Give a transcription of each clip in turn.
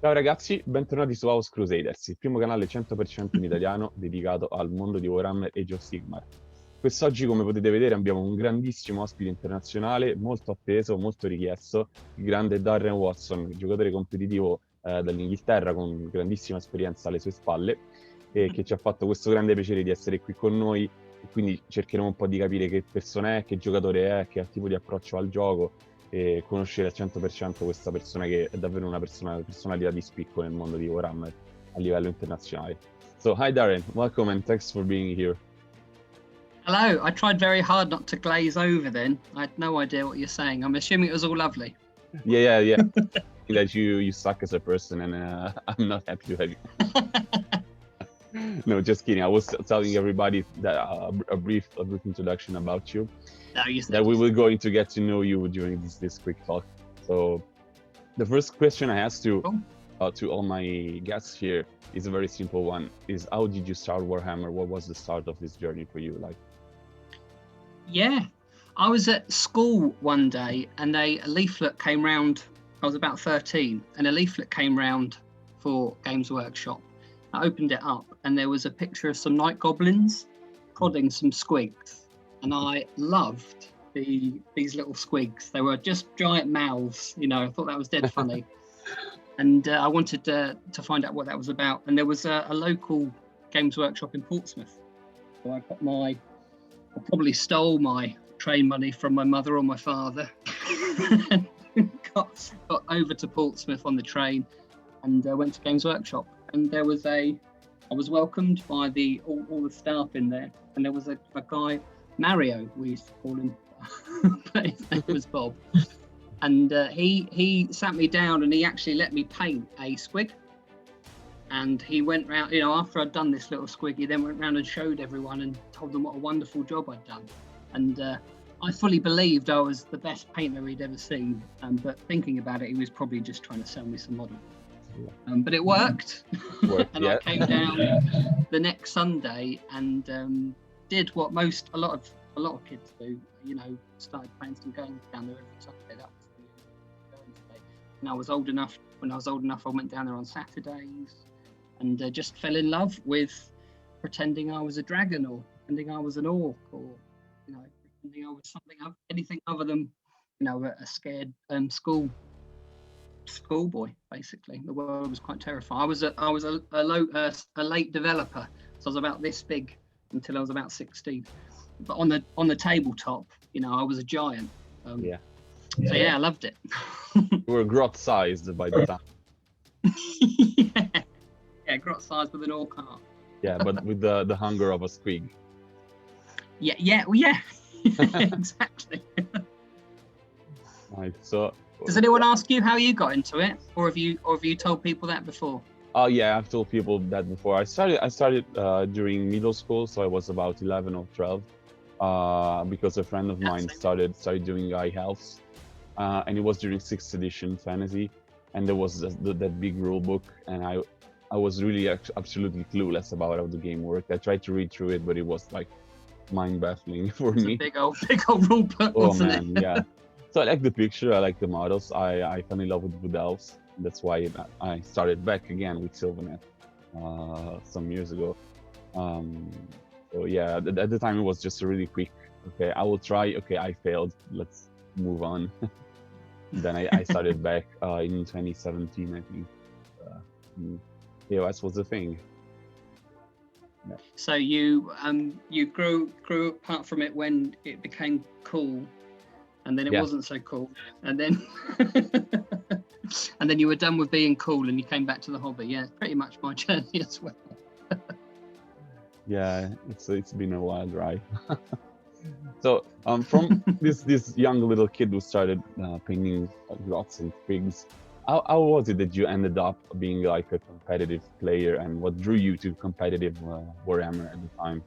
Ciao ragazzi, bentornati su House Crusaders, il primo canale 100% in italiano dedicato al mondo di Warhammer e Age of Sigmar. Quest'oggi, come potete vedere, abbiamo un grandissimo ospite internazionale, molto atteso, molto richiesto, il grande Darren Watson, giocatore competitivo dall'Inghilterra con grandissima esperienza alle sue spalle, e che ci ha fatto questo grande piacere di essere qui con noi, e quindi cercheremo un po' di capire che persona è, che giocatore è, che tipo di approccio ha al gioco, e conoscere al 100% questa persona che è davvero una personalità di spicco nel mondo di Warhammer a livello internazionale. So, hi Darren, welcome and thanks for being here. Hello, I tried very hard not to glaze over then. I had no idea what you're saying. I'm assuming it was all lovely. Yeah. That you suck as a person, and I'm not happy to have you. No, just kidding. I was telling everybody that a brief introduction about you. No, that we will going to get to know you during this quick talk. So the first question I asked to all my guests here is a very simple one: is how did you start Warhammer? What was the start of this journey for you like? Yeah, I was at school one day and a leaflet came round. I was about 13 and a leaflet came round for Games Workshop. I opened it up and there was a picture of some night goblins prodding some squigs. And I loved these little squigs. They were just giant mouths, you know. I thought that was dead funny. And I wanted to find out what that was about. And there was a local Games Workshop in Portsmouth. So I probably stole my train money from my mother or my father. And got over to Portsmouth on the train and went to Games Workshop. And I was welcomed by all the staff in there. And there was a guy, Mario, we used to call him, but his name was Bob. And he sat me down and he actually let me paint a squig. And he went round, you know, after I'd done this little squig, he then went round and showed everyone and told them what a wonderful job I'd done. And I fully believed I was the best painter he'd ever seen. But thinking about it, he was probably just trying to sell me some model. But it worked. And yeah. I came down the next Sunday and did what a lot of kids do, you know, started playing some games down there every Sunday. That was the Wednesday. And when I was old enough, I went down there on Saturdays and just fell in love with pretending I was a dragon or pretending I was an orc or, you know, pretending I was anything other than, you know, a scared schoolboy. Basically, the world was quite terrifying. I was a late developer, so I was about this big until I was about 16. But on the tabletop, you know, I was a giant. So yeah, I loved it. You were grot-sized by the time. yeah, grot-sized with an orc heart. Yeah, but with the hunger of a squig. Yeah, exactly. Right. So, does anyone ask you how you got into it, or have you told people that before? Oh yeah, I've told people that before. I started during middle school, so I was about 11 or 12, because a friend of mine started doing high elves, and it was during 6th edition fantasy, and there was that big rule book, and I was really absolutely clueless about how the game worked. I tried to read through it, but it was like mind-baffling for me. A big old rule book, wasn't it? Yeah. So I like the picture, I like the models. I fell in love with wood elves. That's why I started back again with Sylvanet some years ago. So yeah, at the time it was just a really quick, okay, I will try, okay, I failed, let's move on. Then I started back in 2017, I think. AOS was the thing. Yeah. So you grew apart from it when it became cool, and then it wasn't so cool, and then and then you were done with being cool and you came back to the hobby. Yeah, pretty much my journey as well. Yeah, it's been a wild ride. So from this young little kid who started painting lots and squigs, how was it that you ended up being like a competitive player, and what drew you to competitive Warhammer at the time?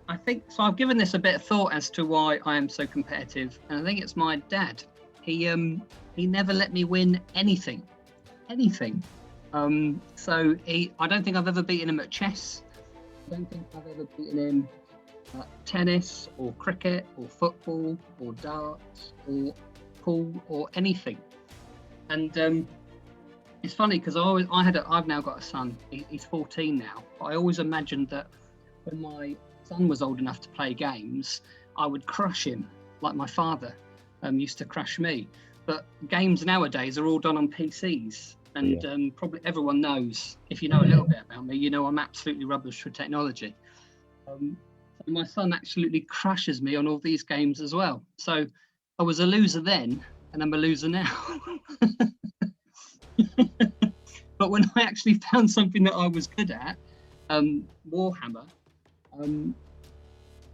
I think so. I've given this a bit of thought as to why I am so competitive, and I think it's my dad. He never let me win anything. So I don't think I've ever beaten him at chess. I don't think I've ever beaten him at tennis or cricket or football or darts or pool or anything. And it's funny because I've now got a son. He's 14 now. But I always imagined that when my son was old enough to play games, I would crush him like my father used to crush me. But games nowadays are all done on PCs. And probably everyone knows, if you know a little bit about me, you know I'm absolutely rubbish for technology. So my son absolutely crushes me on all these games as well. So I was a loser then, and I'm a loser now. But when I actually found something that I was good at, Warhammer, I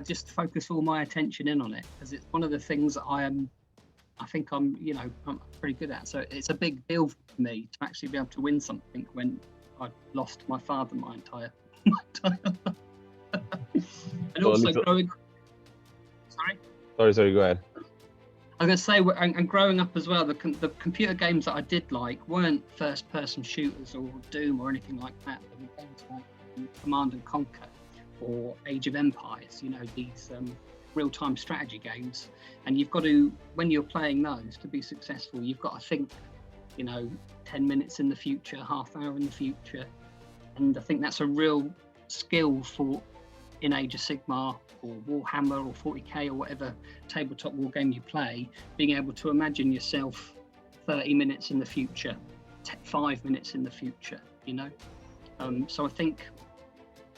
just focus all my attention in on it, because it's one of the things that I think I'm pretty good at. So it's a big deal for me to actually be able to win something when I lost my father my entire life. And also growing. Sorry, go ahead. I was going to say, and growing up as well, the computer games that I did like weren't first-person shooters or Doom or anything like that. They were games like Command and Conquer or Age of Empires. These real-time strategy games. And you've got to, when you're playing those, to be successful, you've got to think, 10 minutes in the future, half hour in the future. And I think that's a real skill in Age of Sigmar or Warhammer or 40k or whatever tabletop war game you play, being able to imagine yourself 30 minutes in the future, 5 minutes in the future, So I think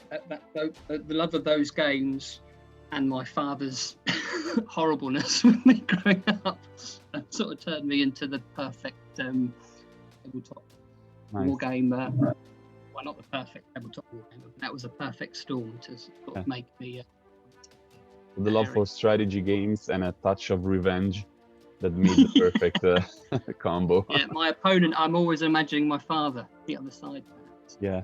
the love of those games and my father's horribleness with me growing up sort of turned me into the perfect tabletop war game. Well, not the perfect tabletop war game, but that was a perfect storm to sort of make me. The love for strategy games and a touch of revenge that made the perfect combo. Yeah, my opponent, I'm always imagining my father, the other side. Yeah.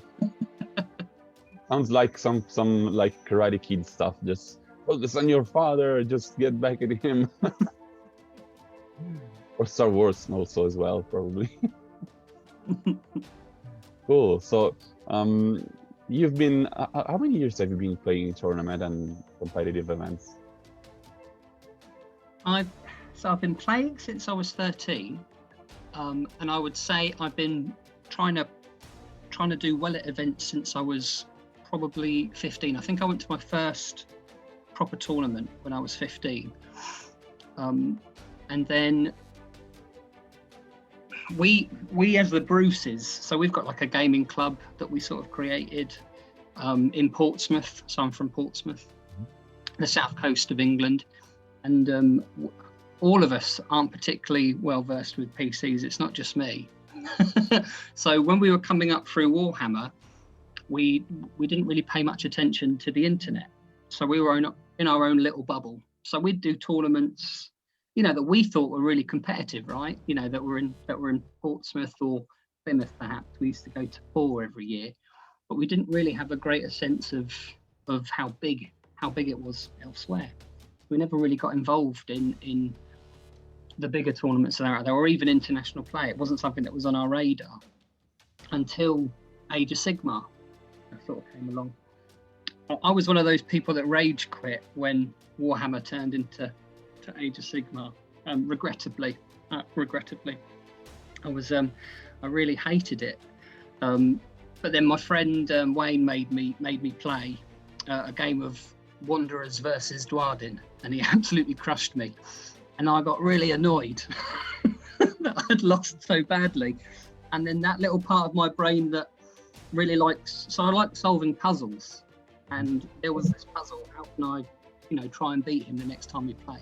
Sounds like some like Karate Kid stuff. Just focus on your father, just get back at him. Or Star Wars also as well, probably. Cool. So, you've been, how many years have you been playing tournament and competitive events? I've been playing since I was 13, and I would say I've been trying to do well at events since I was probably 15. I think I went to my first proper tournament when I was 15, and then we as the Bruces, so we've got like a gaming club that we sort of created in Portsmouth. So I'm from Portsmouth, the south coast of England, and all of us aren't particularly well versed with PCs. It's not just me. So when we were coming up through Warhammer, we didn't really pay much attention to the internet. So we were in our own little bubble. So we'd do tournaments, that we thought were really competitive, right? That were in Portsmouth or Plymouth, perhaps. We used to go to 4 every year, but we didn't really have a greater sense of how big it was elsewhere. We never really got involved in the bigger tournaments that are out there, or even international play. It wasn't something that was on our radar until Age of Sigmar sort of came along. I was one of those people that rage quit when Warhammer turned into Age of Sigmar. Regrettably, I really hated it. But then my friend Wayne made me play a game of Wanderers versus Dwarden, and he absolutely crushed me. And I got really annoyed that I'd lost so badly. And then that little part of my brain that really likes, so I like solving puzzles. And there was this puzzle, how can I, try and beat him the next time we play?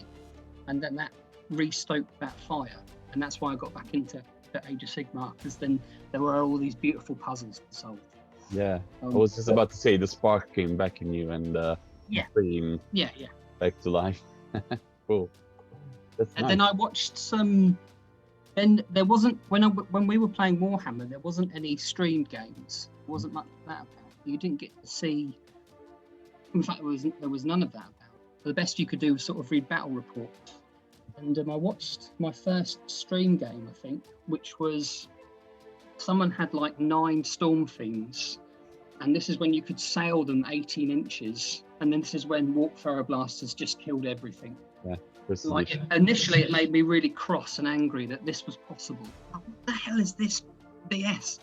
And then that re-stoked that fire. And that's why I got back into the Age of Sigmar, because then there were all these beautiful puzzles to solve. Yeah, I was just about to say, the spark came back in you and bringing back to life. Cool. That's and nice. Then I watched some. Then there wasn't when we were playing Warhammer, there wasn't any streamed games. There wasn't much of that about. You didn't get to see. In fact, there was none of that about. The best you could do was sort of read battle reports. And I watched my first stream game, I think, which was someone had like 9 Storm Fiends, and this is when you could sail them 18 inches, and then this is when Warpfire Blasters just killed everything. Yeah. Like initially, it made me really cross and angry that this was possible. the hell is this BS?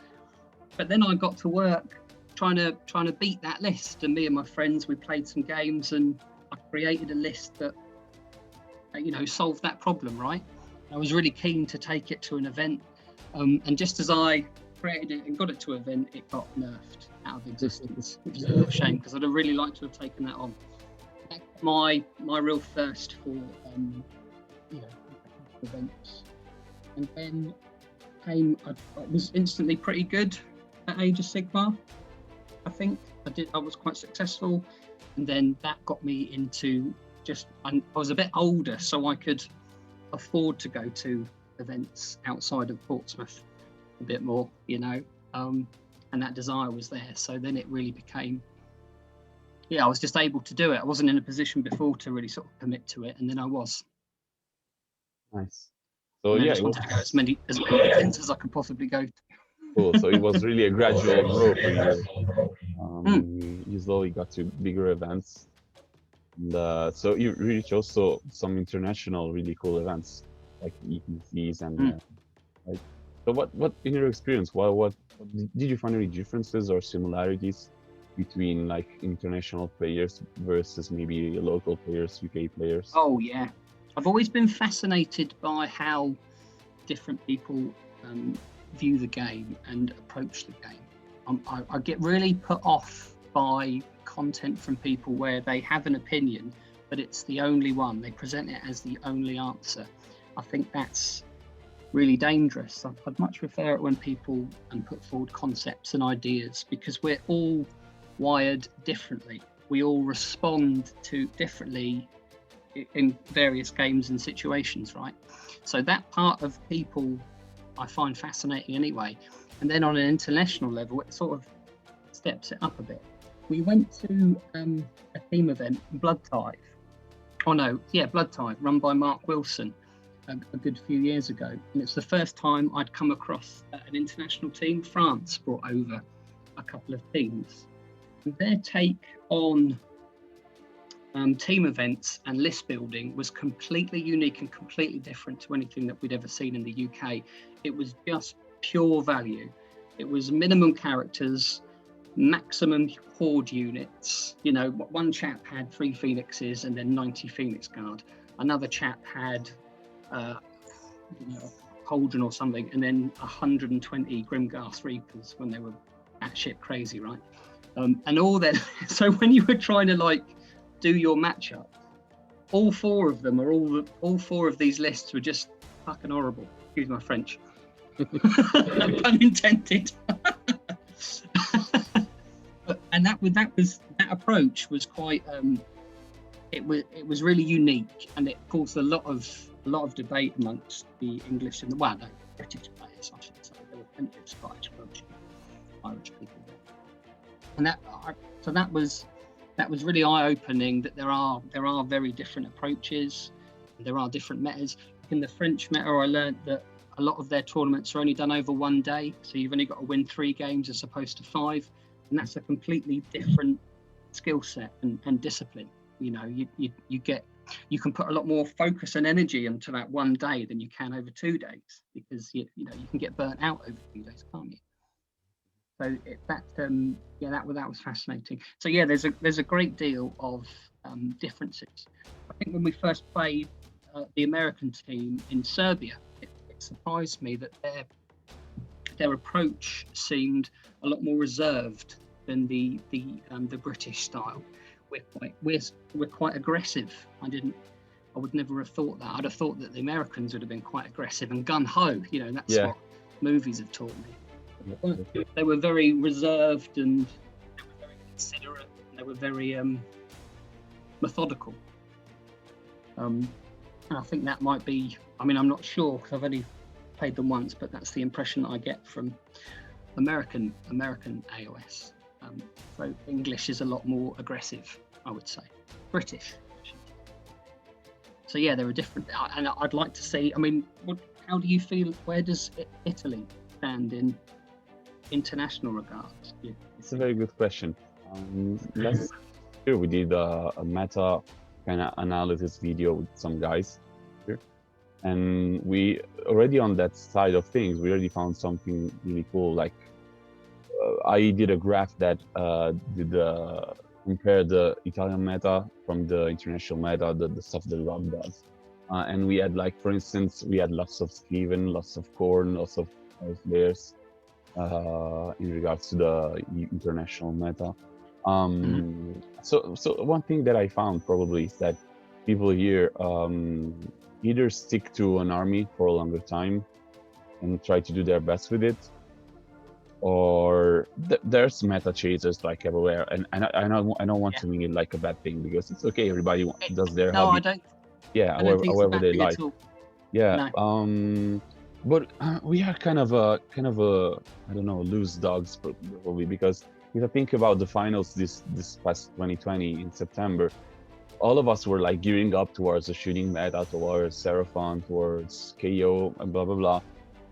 But then I got to work trying to beat that list, and me and my friends, we played some games, and I created a list that solved that problem, right? I was really keen to take it to an event, and just as I created it and got it to an event, it got nerfed out of existence, which is a real shame, because I'd have really liked to have taken that on. That's my real thirst for events. And then I was instantly pretty good at Age of Sigmar. I think I was quite successful, and then that got me into I was a bit older, so I could afford to go to events outside of Portsmouth a bit more, and that desire was there. So then it really became, I was just able to do it. I wasn't in a position before to really sort of commit to it, and then I was. Nice. So I just wanted to go as many events as I could possibly go to. Cool. So it was really a gradual growth for you. You slowly got to bigger events. And so you really chose some international really cool events like EPCs and right. So what in your experience, what did you find any differences or similarities between like international players versus maybe local players, UK players? Oh yeah, I've always been fascinated by how different people view the game and approach the game. I get really put off by content from people where they have an opinion, but it's the only one. They present it as the only answer. I think that's really dangerous. I'd much prefer it when people put forward concepts and ideas, because we're all wired differently. We all respond to differently in various games and situations, right? So that part of people I find fascinating anyway. And then on an international level, it sort of steps it up a bit. We went to a team event, Blood Tithe, run by Mark Wilson a good few years ago. And it's the first time I'd come across an international team. France brought over a couple of teams. And their take on team events and list building was completely unique and completely different to anything that we'd ever seen in the UK. It was just pure value. It was minimum characters, maximum horde units. One chap had 3 Phoenixes and then 90 Phoenix Guard. Another chap had a Cauldron or something, and then 120 Grimghast Reapers when they were batshit crazy, right? And all that. So when you were trying to do your matchup, all 4 of them all 4 of these lists were just fucking horrible. Excuse my French. Pun intended. And that approach was quite it was really unique, and it caused a lot of debate amongst the English and the British players, I should say. There were plenty of Scottish, Welsh, Irish people there. And that was really eye-opening, that there are very different approaches, and there are different metas. In the French meta, I learned that a lot of their tournaments are only done over 1 day, so you've only got to win 3 games as opposed to 5, and that's a completely different skill set and discipline. You can put a lot more focus and energy into that 1 day than you can over 2 days, because you can get burnt out over 2 days, can't you? So that was fascinating. So yeah, there's a great deal of differences. I think when we first played the American team in Serbia, it surprised me that their approach seemed a lot more reserved than the British style. We're quite aggressive. I would never have thought that. I'd have thought that the Americans would have been quite aggressive and gun ho. That's what movies have taught me. They were very reserved, and they were very considerate, and they were very methodical. And I think that might be, I'm not sure because I've only played them once, but that's the impression that I get from American AOS. So English is a lot more aggressive, I would say. British. So yeah, there are different, and I'd like to see, how do you feel, where does Italy stand in international regards? It's a very good question. Last year we did a meta kind of analysis video with some guys here, And we already on that side of things, we already found something really cool. Like I did a graph that did compare the Italian meta from the international meta, the stuff that Rob does. And we had, like, for instance, we had lots of Steven, lots of Corn, lots of players in regards to the international meta. So one thing that I found probably is that people here either stick to an army for a longer time and try to do their best with it, or there's meta chasers like everywhere. And I don't want to mean it like a bad thing, because it's okay, everybody does their No, hobby. I don't. Yeah, I don't think it's a however bad they thing like. at all. Yeah. No. But we are kind of a I don't know, loose dogs probably, because if I think about the finals this past 2020 in September, all of us were like gearing up towards the shooting meta, towards Seraphon, towards KO, and blah blah blah.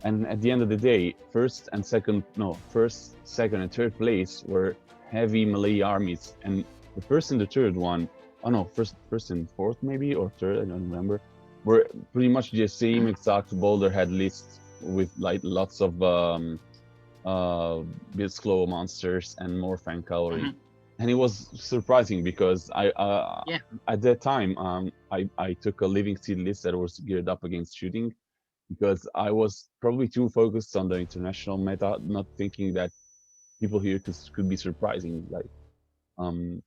And at the end of the day, first, second, and third place were heavy melee armies, and the first and the third one, first and fourth maybe, or third, I don't remember, were pretty much the same exact boulder head list with like lots of Blitzclaw monsters and more fan cavalry. And it was surprising because I at that time I took a living seed list that was geared up against shooting, because I was probably too focused on the international meta, not thinking that people here could be surprising. Like, and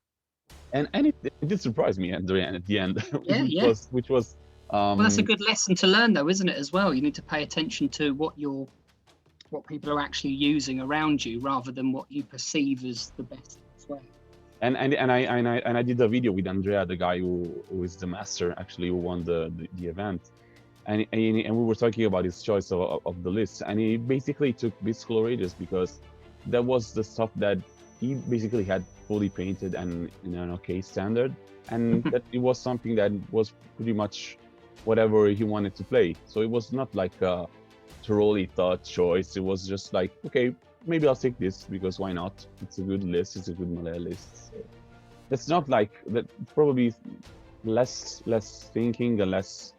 it did surprise me at the end, which was. Well, that's a good lesson to learn, though, isn't it? As well, you need to pay attention to what people are actually using around you, rather than what you perceive as the best as well. And I did a video with Andrea, the guy who is the master, actually, who won the event. And we were talking about his choice of the list, and he basically took Blitzclaw Raiders because that was the stuff that he basically had fully painted and in an okay standard, and that it was something that was pretty much whatever he wanted to play. So it was not like a thoroughly thought choice. It was just like, okay, maybe I'll take this because why not? It's a good list. It's a good melee list. So it's not like that. Probably less thinking and less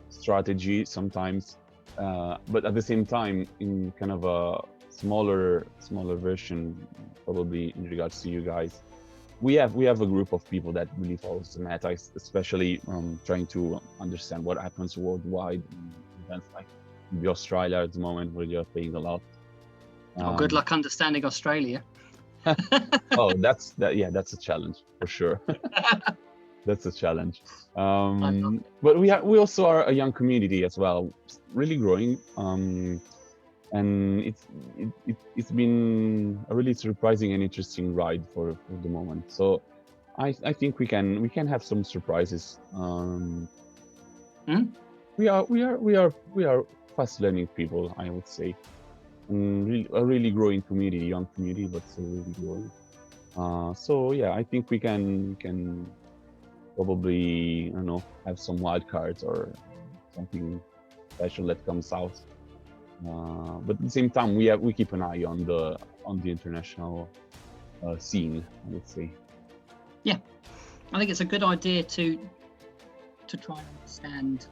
strategy sometimes, but at the same time in kind of a smaller version, probably in regards to you guys. We have a group of people that really follows the meta, especially trying to understand what happens worldwide in events like the Australia at the moment, where you're playing a lot. Good luck understanding Australia. That's a challenge for sure. That's a challenge. But we also are a young community as well, really growing. And it's been a really surprising and interesting ride for the moment. So I think we can have some surprises. We are fast learning people, I would say, and a really growing community, young community, but still really growing. So yeah, I think we can probably, I don't know, have some wild cards or something special that comes out. But at the same time, we keep an eye on the international scene, I would say. Yeah, I think it's a good idea to try and understand,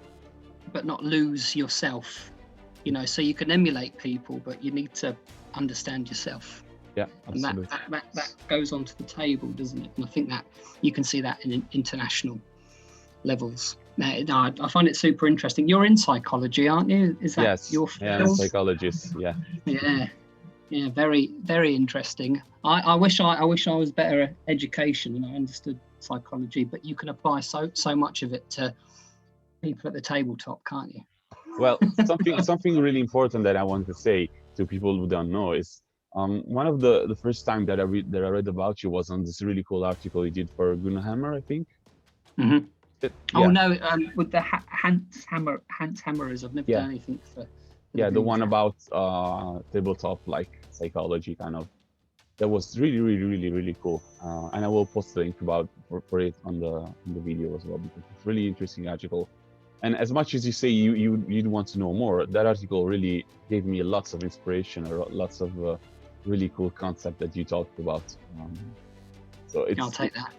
but not lose yourself. So you can emulate people, but you need to understand yourself. Yeah, absolutely. And that goes onto the table, doesn't it? And I think that you can see that in international levels. I find it super interesting. You're in psychology, aren't you? Is that your field? Yeah, I'm a psychologist. Yeah. Yeah, very, very interesting. I wish I was better at education and I understood psychology, but you can apply so much of it to people at the tabletop, can't you? Well, something really important that I want to say to people who don't know is one of the first time that I read about you was on this really cool article you did for Gunhammer, I think. Mm-hmm. With the Hans Hammerers, I've never done anything for. The one about tabletop like psychology kind of. That was really, really, really, really cool. And I will post the link for it on the video as well, because it's a really interesting article. And as much as you say you'd want to know more, that article really gave me lots of inspiration or lots of really cool concept that you talked about. So I'll it's take that.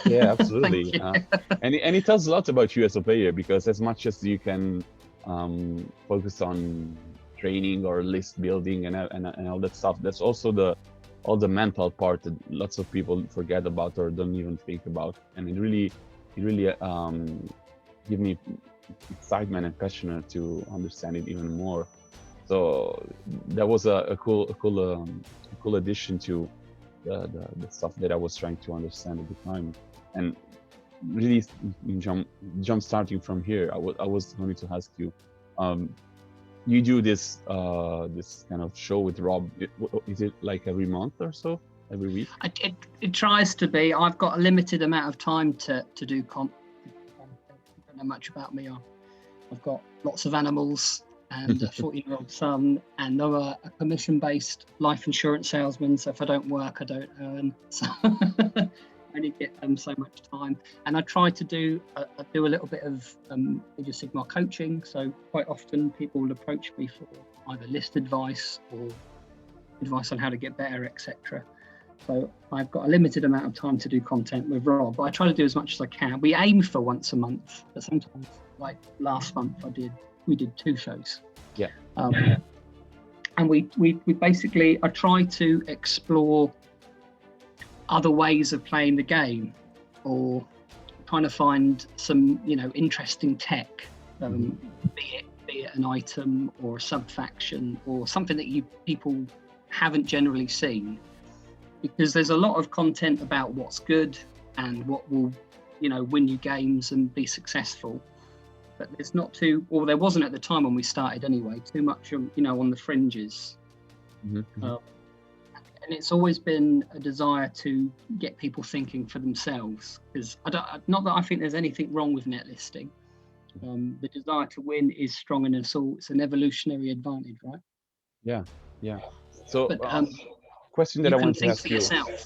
yeah, Thank absolutely. you. And it tells a lot about you as a player, because as much as you can focus on training or list building and all that stuff, that's also all the mental part that lots of people forget about or don't even think about. And it really give me excitement and passion to understand it even more. So that was a cool addition to the stuff that I was trying to understand at the time. And really jump starting from here, I was going to ask you, you do this this kind of show with Rob. Is it like every month or so, every week? It tries to be. I've got a limited amount of time to do content. You don't know much about me. I've got lots of animals and a 14-year-old son, and I'm a commission-based life insurance salesman. So if I don't work, I don't earn. So I only get so much time. And I try to do a little bit of Age of Sigmar coaching. So quite often people will approach me for either list advice or advice on how to get better, etc. So I've got a limited amount of time to do content with Rob, but I try to do as much as I can. We aim for once a month, but sometimes, like last month, we did 2 shows. Yeah. And we basically, I try to explore other ways of playing the game, or trying to find some, interesting tech, be it an item or a sub-faction or something that people haven't generally seen. Because there's a lot of content about what's good and what will, win you games and be successful. But there's not there wasn't at the time when we started anyway, too much, on the fringes. Mm-hmm. And it's always been a desire to get people thinking for themselves. Because not that I think there's anything wrong with net listing. The desire to win is strong in us all. It's an evolutionary advantage, right? Yeah. So, But question that you I can wanted to think ask for you. yourself.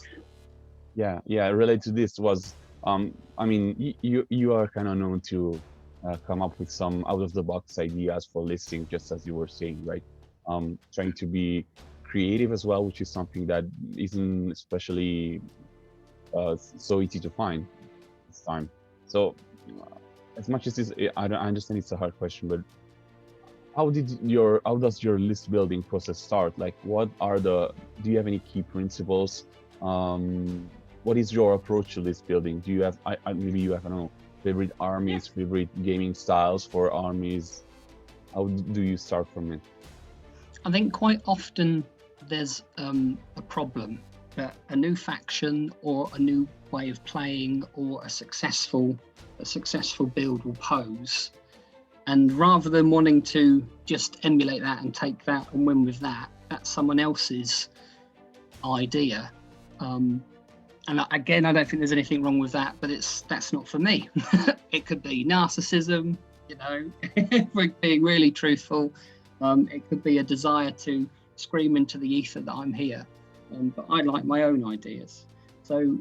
Yeah. Related to this was, I mean, you are kind of known to come up with some out of the box ideas for listing, just as you were saying, right? Trying to be creative as well, which is something that isn't especially so easy to find this time. So, as much as this, I understand it's a hard question, but how does your list building process start? Like, do you have any key principles? What is your approach to list building? Do you have, maybe you have, I don't know, favorite armies, favorite gaming styles for armies? How do you start from it? I think quite often there's a problem that a new faction or a new way of playing or a successful build will pose. And rather than wanting to just emulate that and take that and win with that, that's someone else's idea. And again, I don't think there's anything wrong with that, but that's not for me. It could be narcissism, for being really truthful. It could be a desire to scream into the ether that I'm here. But I like my own ideas. So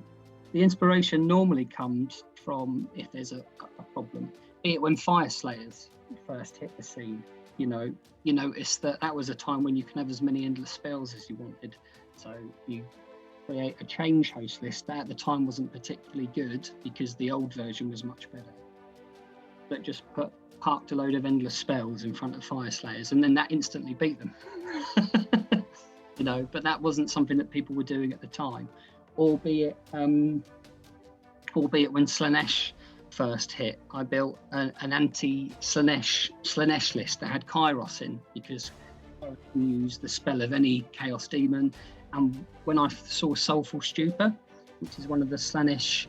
the inspiration normally comes from if there's a problem, be it when Fire Slayers first hit the scene. You notice that was a time when you can have as many endless spells as you wanted. So you create a change host list that at the time wasn't particularly good because the old version was much better. But just parked a load of endless spells in front of Fire Slayers, and then that instantly beat them. But that wasn't something that people were doing at the time. Albeit when Slaanesh first hit, I built an anti-Slaanesh list that had Kairos in, because I can use the spell of any Chaos Demon. And when I saw Soulful Stupor, which is one of the Slaanesh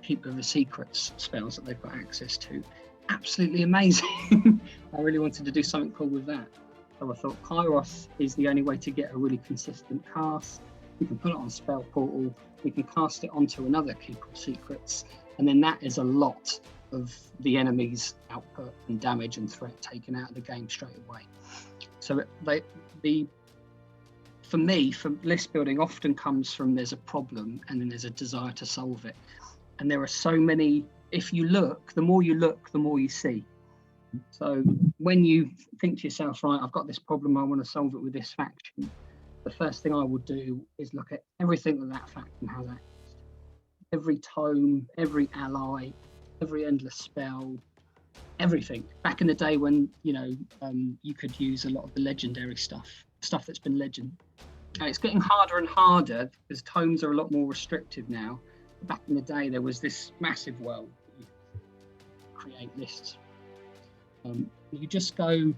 Keeper of the Secrets spells that they've got access to, absolutely amazing. I really wanted to do something cool with that. So I thought Kairos is the only way to get a really consistent cast. We can put it on Spell Portal, we can cast it onto another Keeper of Secrets, and then that is a lot of the enemy's output and damage and threat taken out of the game straight away. So for me, list building often comes from there's a problem and then there's a desire to solve it. And there are so many, if you look, the more you see. So when you think to yourself, right, I've got this problem, I want to solve it with this faction, the first thing I would do is look at everything that faction has access to. every tome, every ally, every endless spell, everything. Back in the day when, you could use a lot of the legendary stuff that's been legend. And it's getting harder and harder because tomes are a lot more restrictive now. Back in the day, there was this massive world that you could create lists. You just go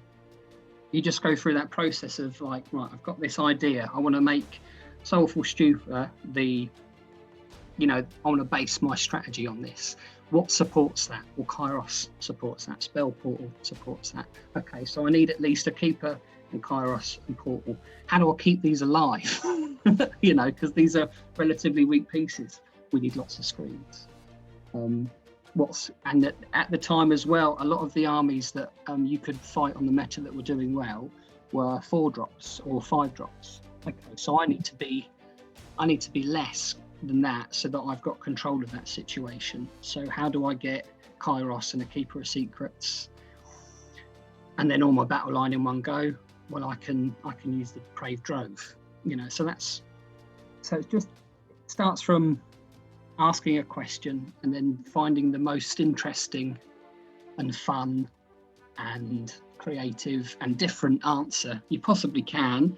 through that process of like, right, I've got this idea. I want to make Soulful Stupor I want to base my strategy on this. What supports that? Well, Kairos supports that. Spell Portal supports that. Okay, so I need at least a Keeper and Kairos and Portal. How do I keep these alive? Because these are relatively weak pieces. We need lots of screens. At the time as well, a lot of the armies that you could fight on the meta that were doing well were 4-drops or 5-drops. Okay, so I need to be less than that so that I've got control of that situation. So how do I get Kairos and a Keeper of Secrets and then all my battle line in one go? Well, I can use the Depraved Drove, so it just starts from asking a question and then finding the most interesting and fun and creative and different answer you possibly can,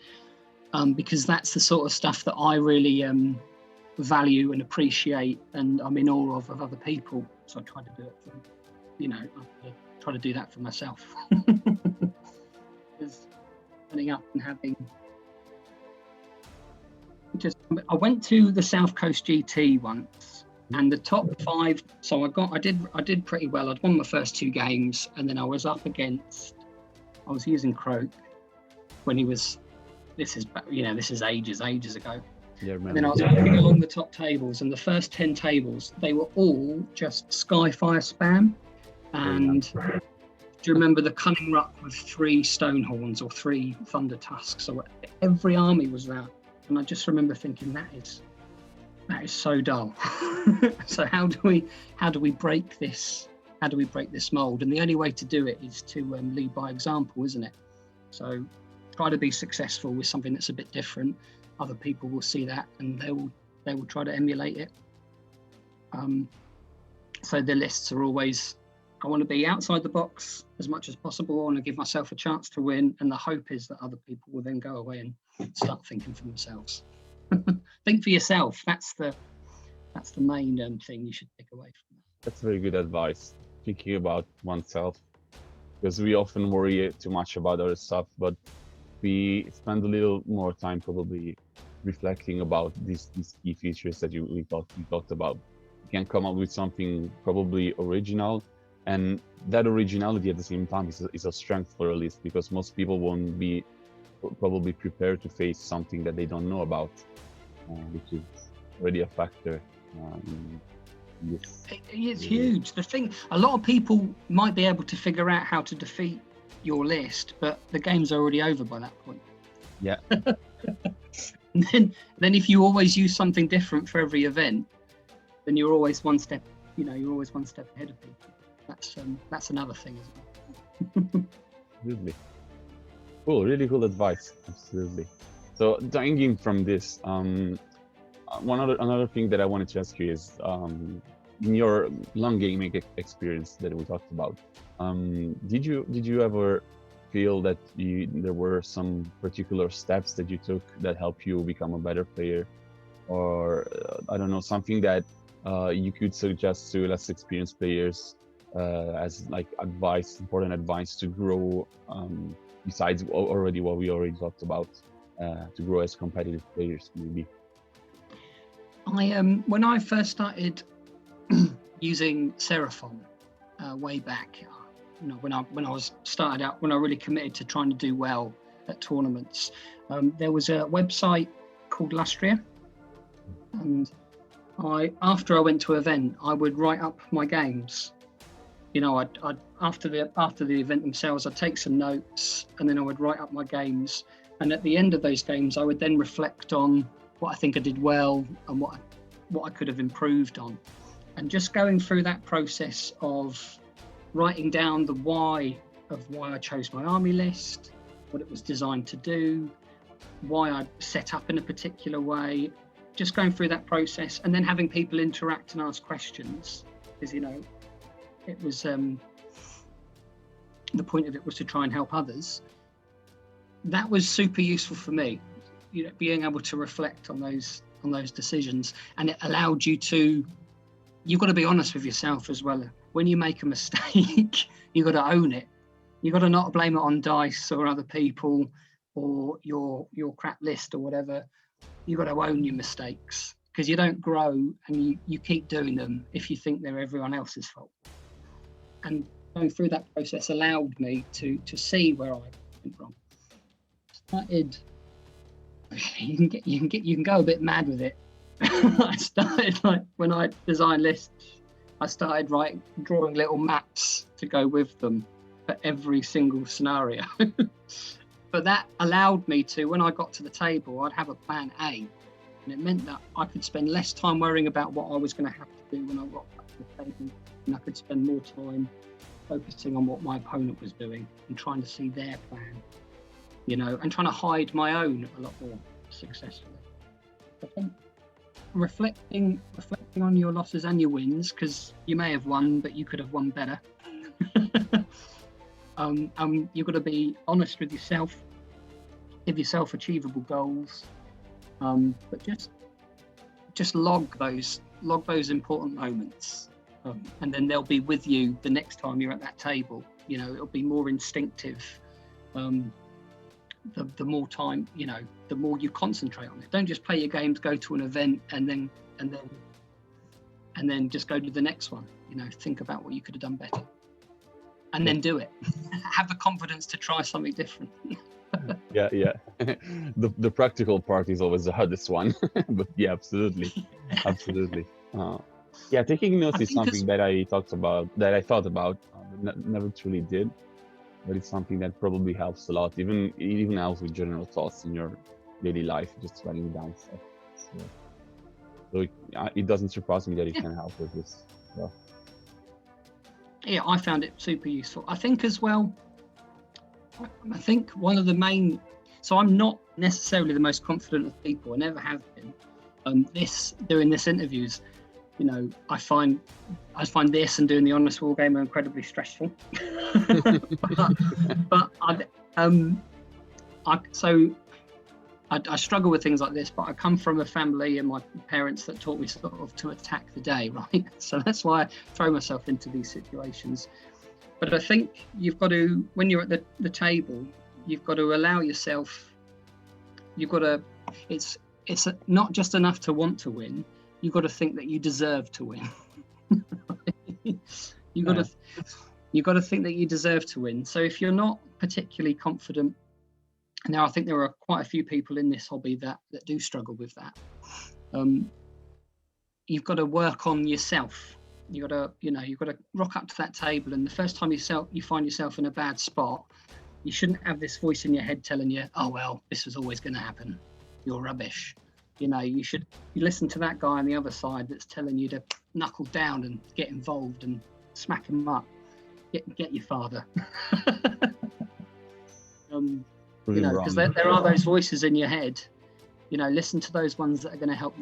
because that's the sort of stuff that I really value and appreciate, and I'm in awe of other people. So I try to do it I try to do that for myself. Because turning up and having I went to the South Coast GT once, and the top 5. So I did pretty well. I'd won my first 2 games, and then I was up against. I was using Croak when he was. This is ages ago. Yeah, and then I was walking along the top tables, and the first 10 tables, they were all just Skyfire spam. And do you remember the Cunning Ruck with 3 Stonehorns or 3 Thunder Tusks? So every army was that. And I just remember thinking that is so dull. So how do we break this? How do we break this mold? And the only way to do it is to lead by example, isn't it? So try to be successful with something that's a bit different. Other people will see that and they will try to emulate it. So the lists are always, I want to be outside the box as much as possible. I want to give myself a chance to win, and the hope is that other people will then go away and start thinking for themselves. Think for yourself. That's the main thing you should take away from that. That's very good advice. Thinking about oneself, because we often worry too much about other stuff, but we spend a little more time probably reflecting about these key features that we talked about. You can come up with something probably original, and that originality at the same time is a strength for a list, because most people won't be probably prepared to face something that they don't know about, which is already a factor in this. It's huge. The thing, a lot of people might be able to figure out how to defeat your list, but the game's already over by that point. Yeah. And then if you always use something different for every event, then you're always one step ahead of people. That's another thing as well. Absolutely. Cool, really cool advice. Absolutely. So diving in from this, another thing that I wanted to ask you is, in your long gaming experience that we talked about, did you ever feel that there were some particular steps that you took that helped you become a better player, or I don't know, something that you could suggest to less experienced players as like important advice to grow, besides already what we already talked about, to grow as competitive players maybe? When I first started using Seraphon way back, when I was started out, when I really committed to trying to do well at tournaments, there was a website called Lustria, and after I went to an event, I would write up my games. I'd after the event themselves, I'd take some notes, and then I would write up my games. And at the end of those games, I would then reflect on what I think I did well and what I could have improved on. And just going through that process of writing down the why I chose my army list, what it was designed to do, why I set up in a particular way, just going through that process, and then having people interact and ask questions, because it was the point of it was to try and help others. That was super useful for me, being able to reflect on those decisions, and it allowed you've got to be honest with yourself as well. When you make a mistake, you've got to own it. You've got to not blame it on dice or other people or your crap list or whatever. You've got to own your mistakes, because you don't grow and you keep doing them if you think they're everyone else's fault. And going through that process allowed me to see where I went wrong. You can go a bit mad with it. I started, like, when I designed lists, I started drawing little maps to go with them for every single scenario. But that allowed me to, when I got to the table, I'd have a plan A, and it meant that I could spend less time worrying about what I was going to have to do when I got back to the table, and I could spend more time focusing on what my opponent was doing and trying to see their plan, and trying to hide my own a lot more successfully. I think reflecting on your losses and your wins, because you may have won, but you could have won better. You've got to be honest with yourself, give yourself achievable goals, but just log those important moments, and then they'll be with you the next time you're at that table. It'll be more instinctive. The more time, the more you concentrate on it. Don't just play your games, go to an event, and then just go to the next one. Think about what you could have done better, and then do it. Have the confidence to try something different. Yeah. The practical part is always the hardest one, but yeah, absolutely. Yeah, taking notes is something that I thought about, but never truly did. But it's something that probably helps a lot, even helps with general thoughts in your daily life, just writing down stuff. So it doesn't surprise me that it can help with this. So. Yeah, I found it super useful. I think as well, one of the main, so I'm not necessarily the most confident of people, I never have been. Doing this interviews, I find this and doing the Honest War Game are incredibly stressful. but I struggle with things like this, but I come from a family and my parents that taught me sort of to attack the day, right? So that's why I throw myself into these situations. But I think you've got to, when you're at the table, you've got to allow yourself, it's not just enough to want to win, you've got to think that you deserve to win. You've got to think that you deserve to win. So if you're not particularly confident, now I think there are quite a few people in this hobby that do struggle with that. You've got to work on yourself. You've got to rock up to that table, and the first time you find yourself in a bad spot, you shouldn't have this voice in your head telling you, oh well, this was always going to happen, you're rubbish. You listen to that guy on the other side that's telling you to knuckle down and get involved and smack him up. Get your father. Because there are those voices in your head. Listen to those ones that are going to help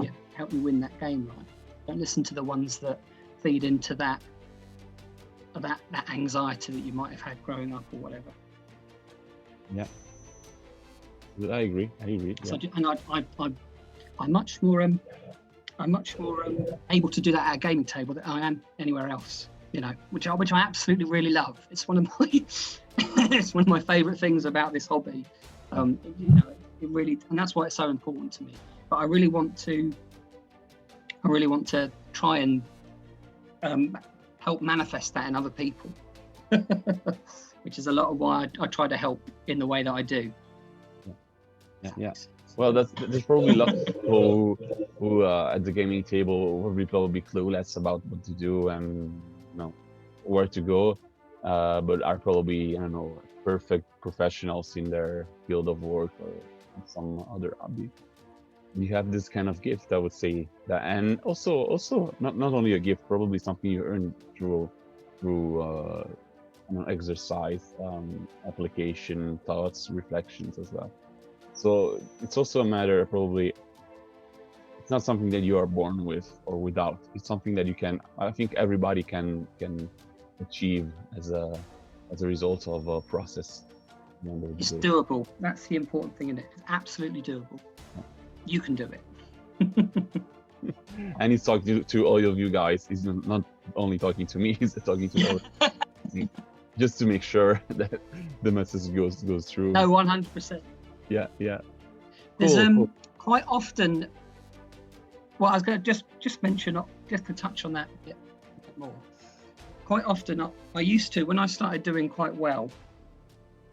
you win that game, right? Don't listen to the ones that feed into that anxiety that you might have had growing up or whatever. Yeah, I agree. Yeah. So, and I'm much more able to do that at a gaming table than I am anywhere else. Which I absolutely really love. It's one of my favourite things about this hobby. It really, and that's why it's so important to me. But I really want to try and help manifest that in other people, which is a lot of why I try to help in the way that I do. Yeah. Well, there's probably lots of people who at the gaming table will probably clueless about what to do and where to go, but are probably, perfect professionals in their field of work or some other hobby. You have this kind of gift, I would say, that, and also not only a gift, probably something you earn through exercise, application, thoughts, reflections as well. So it's also a matter of probably it's not something that you are born with or without. It's something that I think everybody can achieve as a result of a process. It's doable. That's the important thing in it. It's absolutely doable. You can do it. And he's talking to all of you guys. He's not only talking to me, he's talking to all of you, just to make sure that the message goes through. No, 100%. Yeah. There's Cool. quite often. Well, I was going to just mention, just to touch on that a bit more. Quite often, I used to, when I started doing quite well,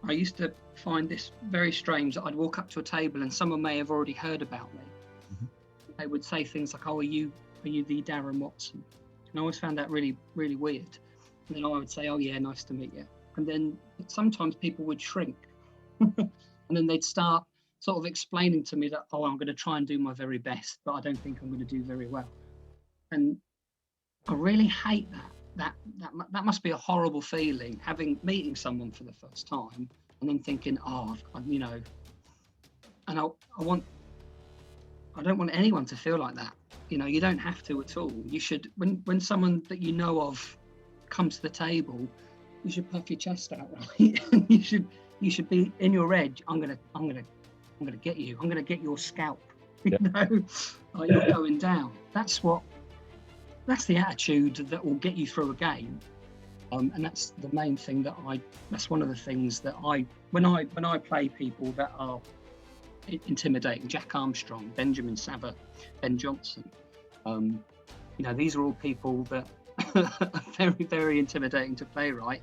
I used to find this very strange that I'd walk up to a table and someone may have already heard about me. Mhm. They would say things like, "Oh, are you the Darren Watson?" And I always found that really, really weird. And then I would say, "Oh yeah, nice to meet you." And then sometimes people would shrink, and then they'd start sort of explaining to me that, "Oh, I'm going to try and do my very best, but I don't think I'm going to do very well." And I really hate that. That must be a horrible feeling, meeting someone for the first time and then thinking, "Oh, you know," and I don't want anyone to feel like that. You know, you don't have to at all. You should, when someone that you know of comes to the table, you should puff your chest out, right? you should be in your edge. I'm gonna get you. I'm gonna get your scalp. You know, like you're going down. That's the attitude that will get you through a game. And that's the main thing that's one of the things that when I play people that are intimidating, Jack Armstrong, Benjamin Sava, Ben Johnson, you know, these are all people that are very, very intimidating to play, right?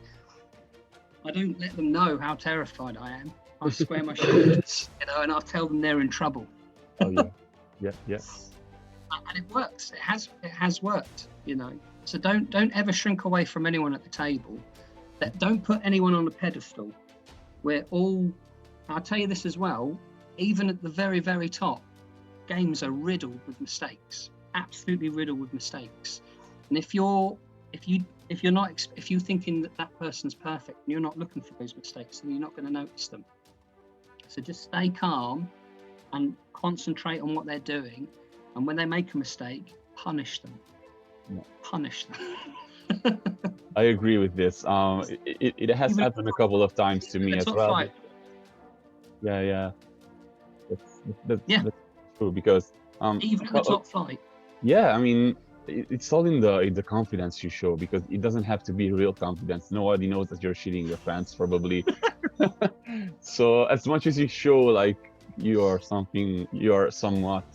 I don't let them know how terrified I am. I square my shoulders, you know, and I'll tell them they're in trouble. Oh yeah. And it works. It has worked, you know. So don't ever shrink away from anyone at the table. Don't put anyone on a pedestal. I'll tell you this as well, even at the very, very top, games are riddled with mistakes, absolutely riddled with mistakes. And if you're thinking that person's perfect and you're not looking for those mistakes, then you're not going to notice them. So just stay calm and concentrate on what they're doing. And when they make a mistake, punish them. Yeah. Punish them. I agree with this. It has happened a couple of times to me as well. Fight. Yeah. That's true, because even at the top flight. Yeah, I mean, it's all in the confidence you show, because it doesn't have to be real confidence. Nobody knows that you're shitting your pants, probably. So as much as you show like you are somewhat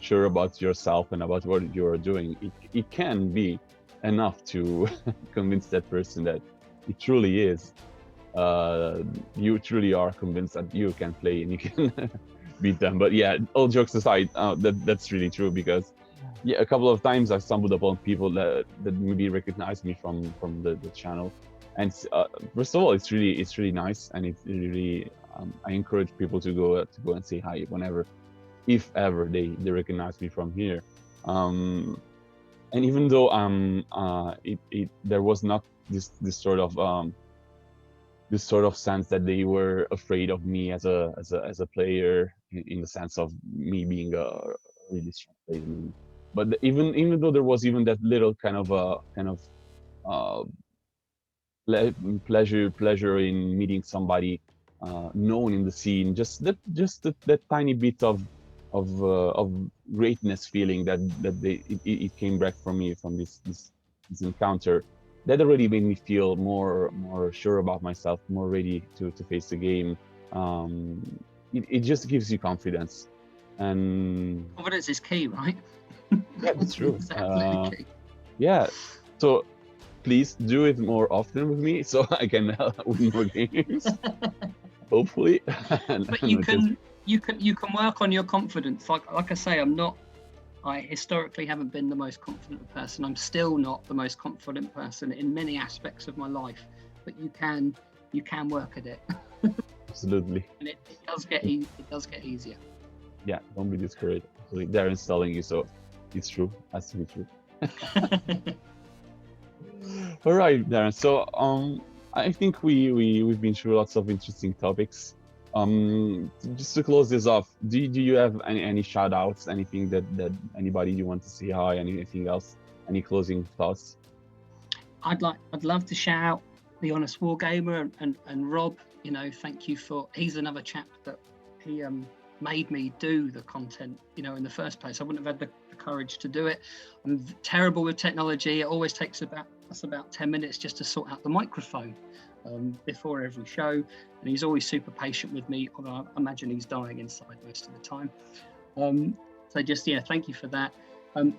sure about yourself and about what you're doing, it can be enough to convince that person that it truly is. You truly are convinced that you can play and you can beat them. But yeah, all jokes aside, that's really true, because a couple of times I've stumbled upon people that maybe recognize me from the channel, and first of all, it's really nice, and it's really I encourage people to go and say hi whenever, if ever they recognize me from here. And even though there was not this sort of sense that they were afraid of me as a player, in the sense of me being a really strong player. But even though there was even that little kind of pleasure in meeting somebody known in the scene, just that tiny bit of greatness feeling that it came back from me from this encounter, that already made me feel more sure about myself, more ready to face the game. It just gives you confidence, and confidence is key, right? Yeah, that's true. It's absolutely key. Yeah, so please do it more often with me, so I can win more games. Hopefully. But you can work on your confidence. Like I say, I historically haven't been the most confident person. I'm still not the most confident person in many aspects of my life, but you can work at it. Absolutely. And it does get easier. Yeah, don't be discouraged. Actually, Darren's telling you, so it's true. Has to be true. All right, Darren. So I think we've been through lots of interesting topics. Just to close this off, do you have any shout outs, anything that anybody you want to say hi, anything else, any closing thoughts? I'd love to shout out the Honest Wargamer and Rob. You know, thank you he's another chap that he made me do the content, you know, in the first place. I wouldn't have had the courage to do it. I'm terrible with technology. It always takes about 10 minutes just to sort out the microphone before every show, and he's always super patient with me, although I imagine he's dying inside most of the time. So just, yeah, thank you for that.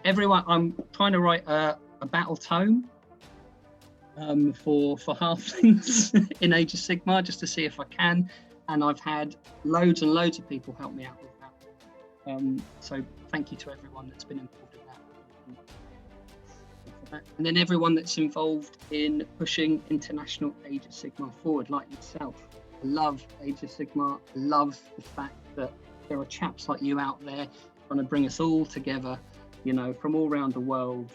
Everyone, I'm trying to write a battle tome for halflings in Age of Sigmar, just to see if I can, and I've had loads and loads of people help me out with that. So thank you to everyone that's been involved in that. And then everyone that's involved in pushing international Age of Sigmar forward, like yourself. I love Age of Sigmar. I love the fact that there are chaps like you out there trying to bring us all together, you know, from all around the world.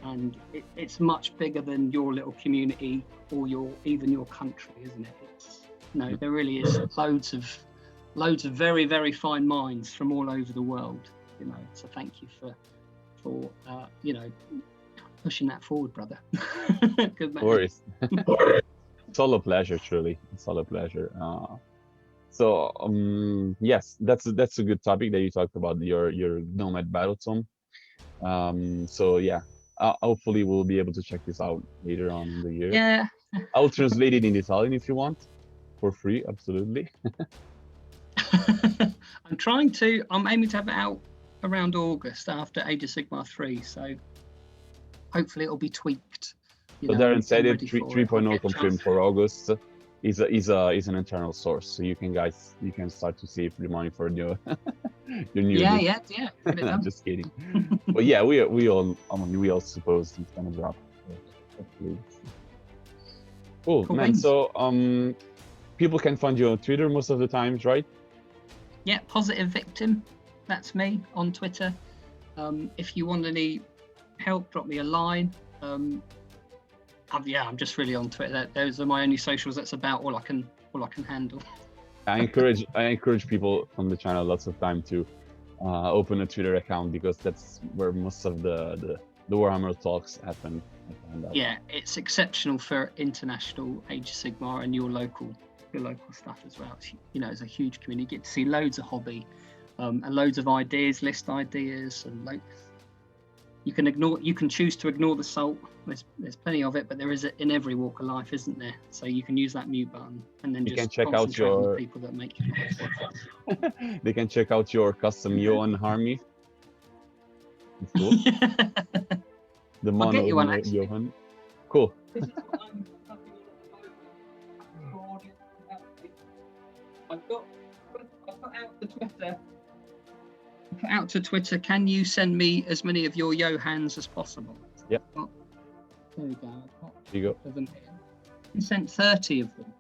And it's much bigger than your little community or even your country, isn't it? There really is loads of very, very fine minds from all over the world, you know. So thank you for you know, pushing that forward, brother. Good man. No worries. It's all a pleasure, truly. It's all a pleasure. Yes, that's a good topic that you talked about, your Nomad Battle Tome. So yeah, hopefully we'll be able to check this out later on in the year. Yeah. I'll translate it in Italian if you want, for free, absolutely. I'm aiming to have it out around August after Age of Sigmar 3, so hopefully it'll be tweaked. So Darren said it, 3.0 confirmed for August. Is an internal source, so you can start to save the money for your new. Yeah. I'm just kidding. But yeah, we all suppose it's gonna drop. Cool, man. Wins. So people can find you on Twitter most of the times, right? Yeah, Positive Victim. That's me on Twitter. If you want any help, drop me a line. I'm just really on Twitter. Those are my only socials. That's about all I can handle. I encourage people from the channel lots of time to open a Twitter account, because that's where most of the Warhammer talks happen. Yeah, it's exceptional for international Age of Sigmar and your local stuff as well. It's a huge community. You get to see loads of hobby and loads of ideas, list ideas, and you can choose to ignore the salt. There's plenty of it, but there is it in every walk of life, isn't there? So you can use that mute button and then you just can check out on the people that make you. They can check out your custom Johan army. It's cool. The mono I'll get you one, actually. Johan. Cool. This is what I'm cutting on at the moment. I've got out to Twitter. Put out to Twitter, can you send me as many of your Johans as possible? Yep. There we go. There you go. Of them here. I sent 30 of them.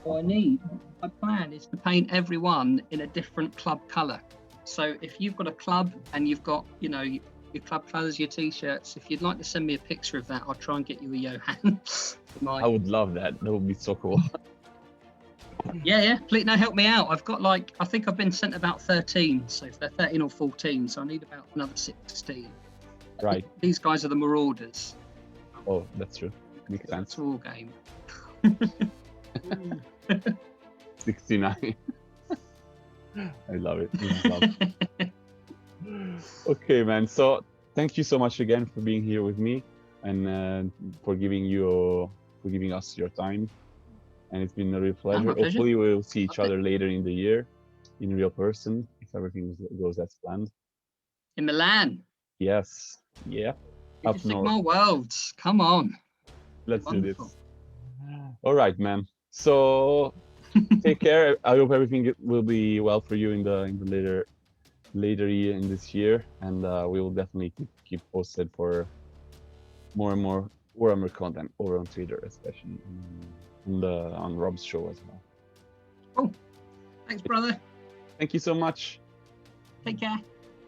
What my plan is to paint everyone in a different club colour. So if you've got a club and you've got, your club colours, your t-shirts, if you'd like to send me a picture of that, I'll try and get you a Johan. I would love that. That would be so cool. Yeah. Please, help me out. I've got I think I've been sent about 13. So if they're 13 or 14, so I need about another 16. Right. These guys are the Marauders. Oh, that's true. Makes sense. It's a war game. 69. I love it. Okay, man. So thank you so much again for being here with me and for giving us your time. And it's been a real pleasure. Hopefully we'll see each other later in the year in real person, if everything goes as planned. In Milan. Yes. Yeah. Up north. Sigmar Worlds. Come on. Let's do this. All right, man. So take care. I hope everything will be well for you in the later year in this year, and we will definitely keep posted for more and more Warhammer content over on Twitter, especially on Rob's show as well. Cool. Thanks, brother. Thank you so much. Take care.